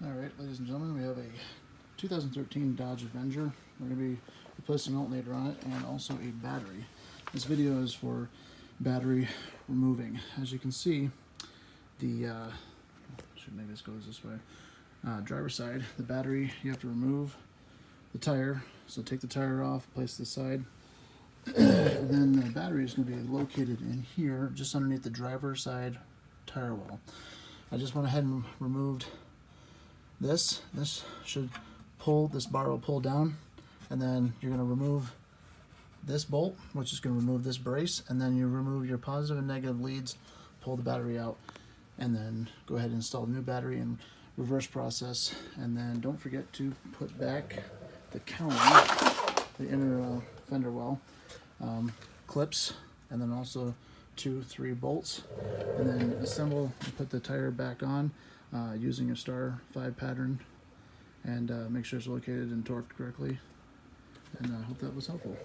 Alright, ladies and gentlemen, we have a 2013 Dodge Avenger. We're going to be replacing an alternator on it and also a battery. This video is for battery removing. As you can see, the should maybe this goes this way. Driver's side, the battery, you have to remove the tire. So take the tire off, place it aside. And then the battery is going to be located in here, just underneath the driver's side tire well. I just went ahead and removed this. This should pull, this bar will pull down, and then you're going to remove this bolt, which is going to remove this brace, and then you remove your positive and negative leads, pull the battery out, and then go ahead and install a new battery in reverse process. And then don't forget to put back the counter, the inner fender well, clips, and then also 2-3 bolts, and then assemble and put the tire back on using a star 5 pattern, and make sure it's located and torqued correctly. And I hope that was helpful.